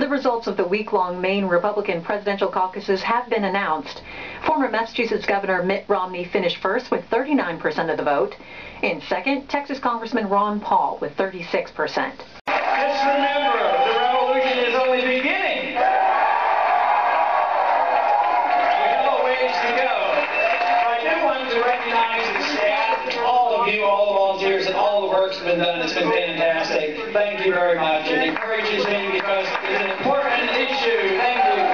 The results of the week-long Maine Republican presidential caucuses have been announced. Former Massachusetts Governor Mitt Romney finished first with 39% of the vote. In second, Texas Congressman Ron Paul with 36%. Just remember, the revolution is only beginning. We have a ways to go. I do want to recognize the staff, all of you, all the volunteers, and all the work's been done. It's been fantastic. Thank you very much. It encourages me because it's an important issue. Thank you.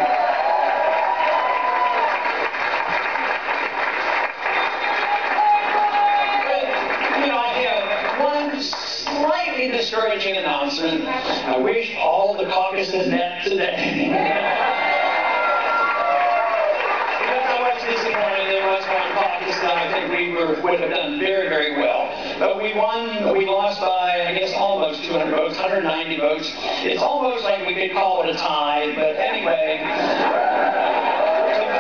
Slightly discouraging announcement. I wish all the caucus had met today. Because I was disappointed there was one caucus that I think we would have done very, very well. But we won, we lost by, I guess, almost 200 votes, 190 votes. It's almost like we could call it a tie, but anyway.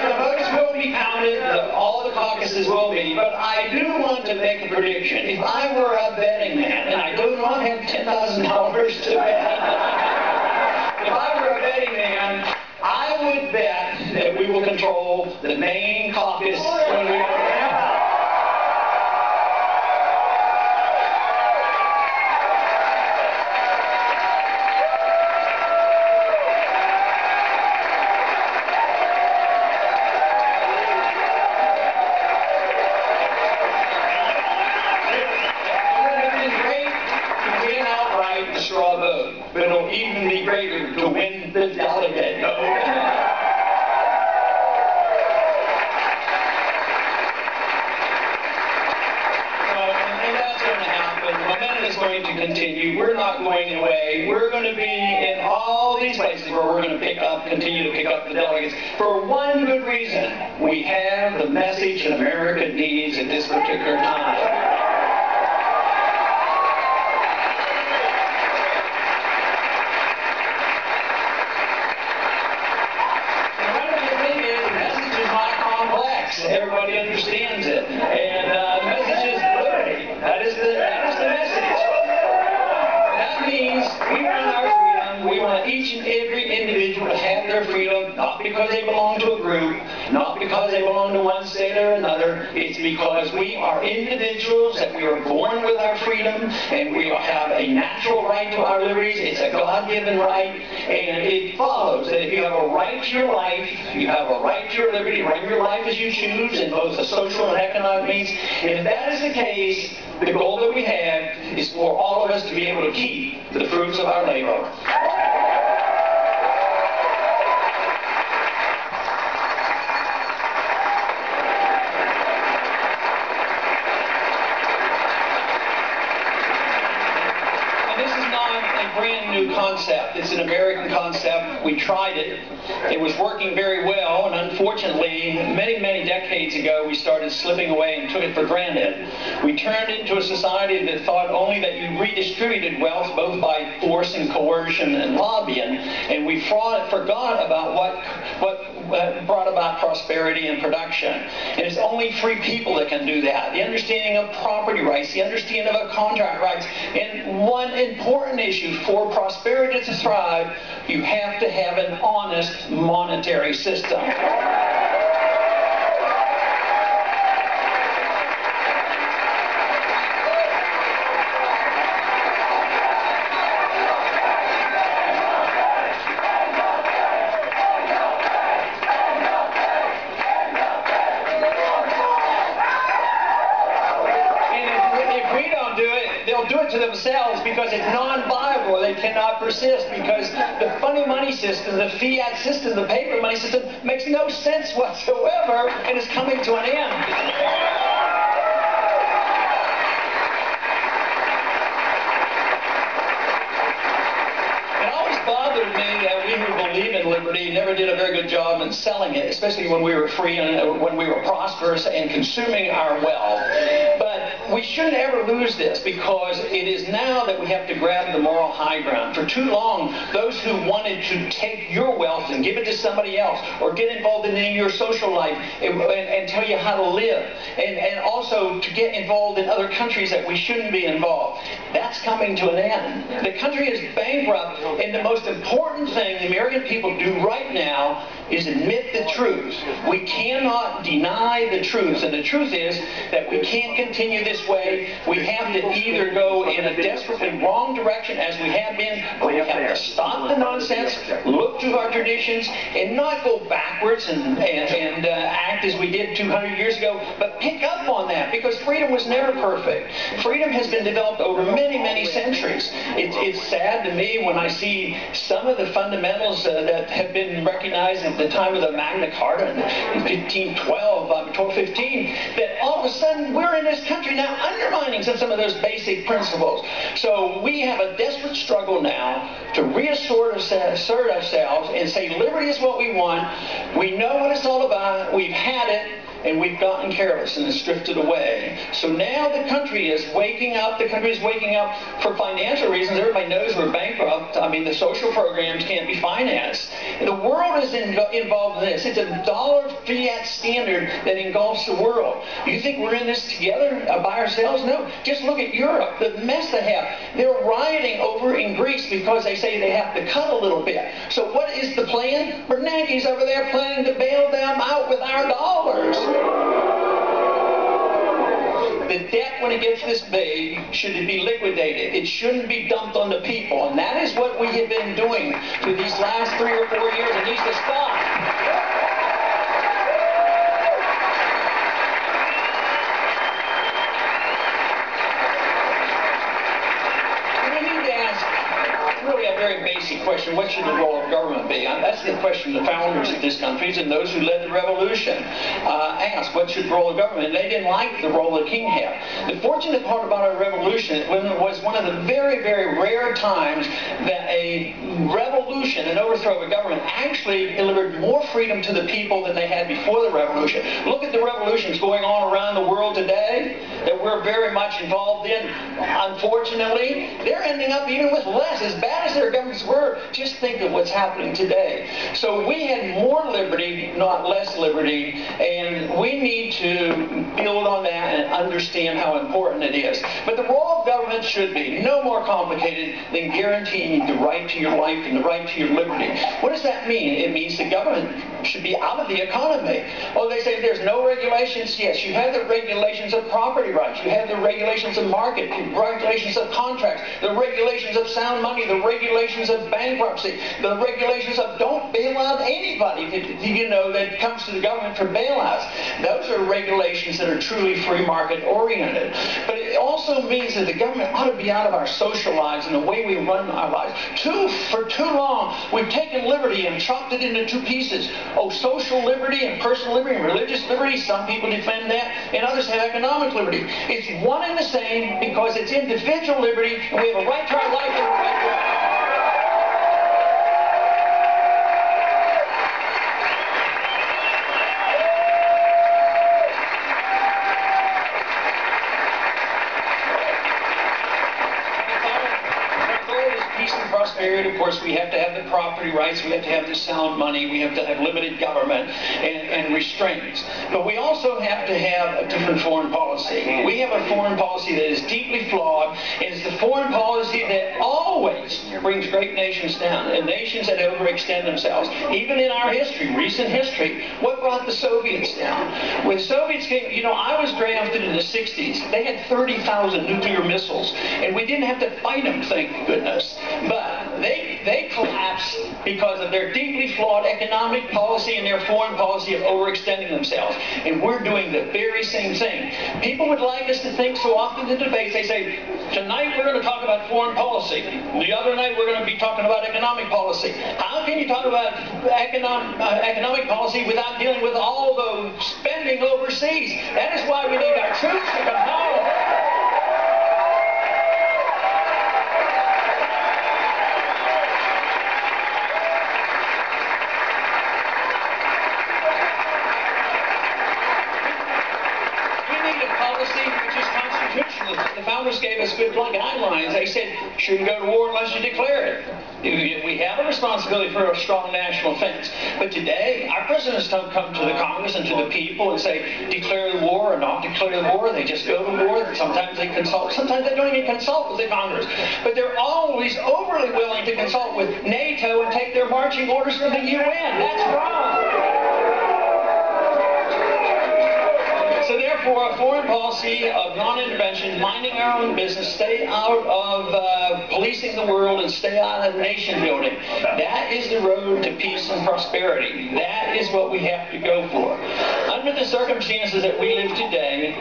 The votes will be counted, all the caucuses will be, but I do want to make a prediction. If I were a betting man, and I do not have $10,000 to bet, if I were a betting man, I would bet that we will control the Maine caucus when we straw vote, but it'll even be greater to win the delegate vote. And that's going to happen. The momentum is going to continue. We're not going away. We're going to be in all these places where we're going to continue to pick up the delegates for one good reason. We have the message that America needs at this particular time. Everybody understands it, and the message is liberty. That is the message. That means we want our freedom. We want each and every individual to have their freedom, not because they belong to a group, not because they belong to one state or another. It's because we are individuals, that we are born with our freedom, and we have a natural right to our liberties. It's a God-given right, and it follows that if you have a right to your life, you have a right to your liberty, run your life as you choose in both the social and economic means. And if that is the case, the goal that we have is for all of us to be able to keep the fruits of our labor. Brand new concept. It's an American concept. We tried it. It was working very well, and unfortunately, many, many decades ago, we started slipping away and took it for granted. We turned into a society that thought only that you redistributed wealth both by force and coercion and lobbying, and we forgot about what brought about prosperity and production. And it's only free people that can do that. The understanding of property rights, the understanding of contract rights, and one important issue for prosperity to thrive, you have to have an honest monetary system. They'll do it to themselves because it's non-viable. They cannot persist because the funny money system, the fiat system, the paper money system makes no sense whatsoever and is coming to an end. Bothered me that we who believe in liberty never did a very good job in selling it, especially when we were free and when we were prosperous and consuming our wealth. But we shouldn't ever lose this, because it is now that we have to grab the moral high ground. For too long, those who wanted to take your wealth and give it to somebody else, or get involved in your social life and tell you how to live, and also to get involved in other countries that we shouldn't be involved. That's coming to an end. The country is bankrupt, and the most important thing the American people do right now is admit the truth. We cannot deny the truth, and the truth is that we can't continue this way. We have to either go in a desperately wrong direction, as we have been, or we have to stop the nonsense, look to our traditions, and not go backwards and act as we did 200 years ago, but pick up on that, because freedom was never perfect. Freedom has been developed over many, many centuries. It's sad to me when I see some of the fundamentals that have been recognized at the time of the Magna Carta in 1512, 1215, that all of a sudden we're in this country now undermining some of those basic principles. So we have a desperate struggle now to reassert ourselves and say liberty is what we want. We know what it's all about. We've had it. And we've gotten careless and it's drifted away. So now the country is waking up. The country is waking up for financial reasons. Everybody knows we're bankrupt. I mean, the social programs can't be financed. And the world is involved in this. It's a dollar fiat standard that engulfs the world. You think we're in this together by ourselves? No. Just look at Europe, the mess they have. They're rioting over in Greece because they say they have to cut a little bit. So what is the plan? Bernanke's over there planning to bail them out with our dollars. The debt, when it gets this big, should be liquidated. It shouldn't be dumped on the people. And that is what we have been doing for these last 3 or 4 years. It needs to stop. Really a very basic question. What should the role of government be? That's the question the founders of this country and those who led the revolution asked. What should the role of government? And they didn't like the role the king had. The fortunate part about our revolution was one of the very, very rare times that a revolution, an overthrow of a government, actually delivered more freedom to the people than they had before the revolution. Look at the revolutions going on around the world today that we're very much involved in. Unfortunately, they're ending up even with less. As bad as their governments were, just think of what's happening today. So we had more liberty, not less liberty, and we need to build on that and understand how important it is. But the role of government should be no more complicated than guaranteeing the right to your life and the right to your liberty. What does that mean? It means the government should be out of the economy. Oh, they say there's no regulations. Yes, you have the regulations of property rights. You have the regulations of market, the regulations of contracts, the regulations of sound money, the regulations of bankruptcy, the regulations of don't bail out anybody, that comes to the government for bailouts. Those are regulations that are truly free market oriented. But it also means that the government ought to be out of our social lives and the way we run our lives. For too long, we've taken liberty and chopped it into 2 pieces. Oh, social liberty and personal liberty and religious liberty. Some people defend that, and others have economic liberty. It's one and the same because it's individual liberty, and we have a right to our life and a right to our prosperity. Of course, we have to have the property rights, we have to have the sound money, we have to have limited government and restraints. But we also have to have a different foreign policy. We have a foreign policy that is deeply flawed, and it's the foreign policy that always brings great nations down, and nations that overextend themselves. Even in our history, recent history, what brought the Soviets down? When the Soviets came, I was drafted in the 60s. They had 30,000 nuclear missiles, and we didn't have to fight them, thank goodness. But they collapsed because of their deeply flawed economic policy and their foreign policy of overextending themselves. And we're doing the very same thing. People would like us to think so often in debates, they say, tonight we're going to talk about foreign policy. The other night we're going to be talking about economic policy. How can you talk about economic policy without dealing with all the spending overseas? That is why we need our troops to come home. The founders gave us good guidelines. They said, shouldn't go to war unless you declare it. We have a responsibility for a strong national defense. But today, our presidents don't come to the Congress and to the people and say, declare the war or not declare the war. They just go to war. Sometimes they consult. Sometimes they don't even consult with the Congress. But they're always overly willing to consult with NATO and take their marching orders from the UN. That's wrong. So therefore, a foreign policy of non-intervention, minding our own business, stay out of policing the world and stay out of nation building, that is the road to peace and prosperity. That is what we have to go for. Under the circumstances that we live today,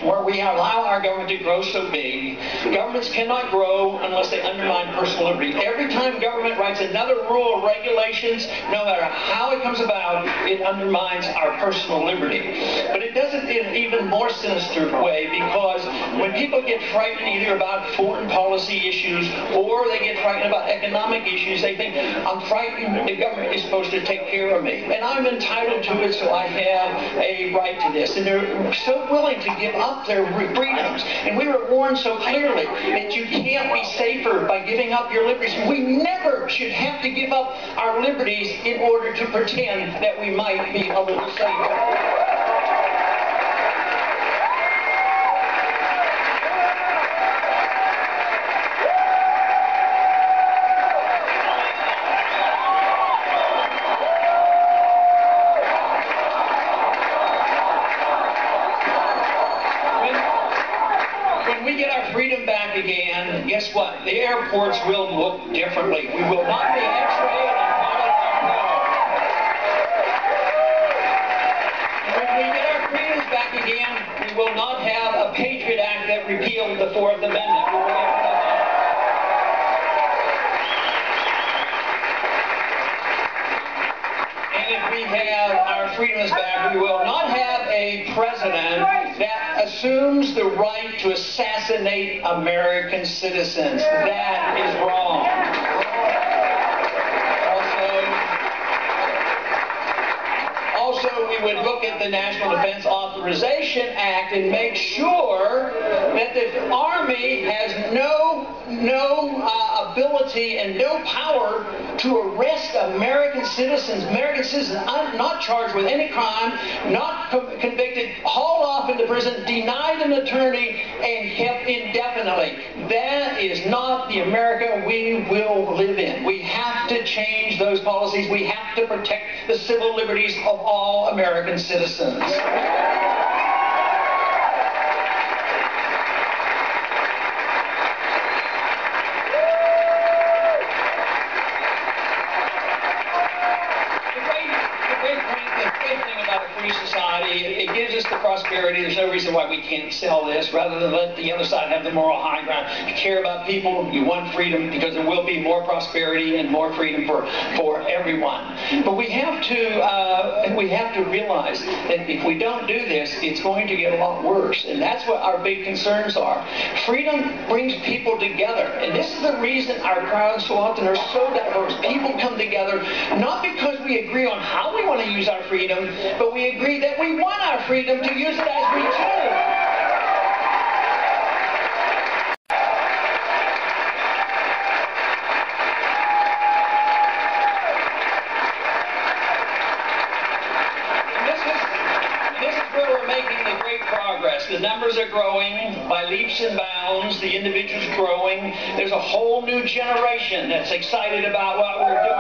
where we allow our government to grow so big, governments cannot grow unless they undermine personal liberty. Every time government writes another rule or regulations, no matter how it comes about, it undermines our personal liberty. But it does it in an even more sinister way, because when people get frightened either about foreign policy issues or they get frightened about economic issues, they think, I'm frightened, the government is supposed to take care of me. And I'm entitled to it, so I have a right to this. And they're so willing to give up their freedoms. And we were warned so clearly that you can't be safer by giving up your liberties. We never should have to give up our liberties in order to pretend that we might be a little safer. Freedom back again, guess what? The airports will look differently. We will not be X-rayed and followed When we get our freedoms back again, we will not have a Patriot Act that repealed the Fourth Amendment. We will never have that. And if we have our freedoms back, we will not have a president that assumes the right to assassinate American citizens. That is wrong. Also, we would look at the National Defense Authorization Act and make sure that the Army has no ability and no power to arrest American citizens not charged with any crime, not convicted, hauled off into prison, denied an attorney, and kept indefinitely. That is not the America we will live in. We have to change those policies. We have to protect the civil liberties of all American citizens. It gives us the prosperity. There's no reason why we can't sell this, rather than let the other side have the moral high ground. You care about people, you want freedom, because there will be more prosperity and more freedom for everyone. But we have to realize that if we don't do this, it's going to get a lot worse. And that's what our big concerns are. Freedom brings people together. And this is the reason our crowds so often are so diverse. People come together not because we agree on how we want to use our freedom, but we agree that we want our freedom to use it as we choose. The numbers are growing by leaps and bounds. The individuals growing. There's a whole new generation that's excited about what we're doing.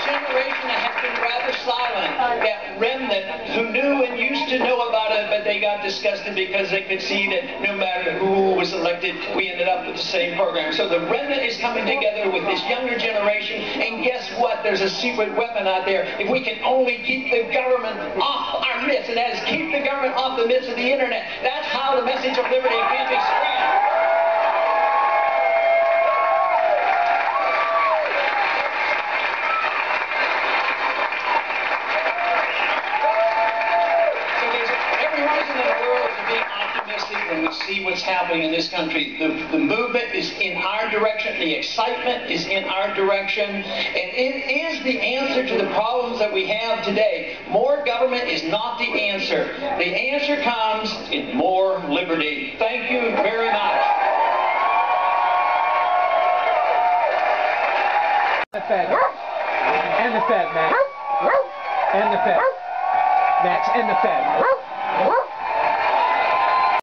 Generation that has been rather silent, that remnant who knew and used to know about it, but they got disgusted because they could see that no matter who was elected, we ended up with the same program. So the remnant is coming together with this younger generation, and guess what? There's a secret weapon out there. If we can only keep the government off our midst, and that is keep the government off the midst of the internet, that's how the message of liberty can be spread. When we see what's happening in this country, the movement is in our direction, the excitement is in our direction, and it is the answer to the problems that we have today. More government is not the answer. The answer comes in more liberty. Thank you very much. The Fed. And the Fed, Max. And the Fed. Max, and the Fed.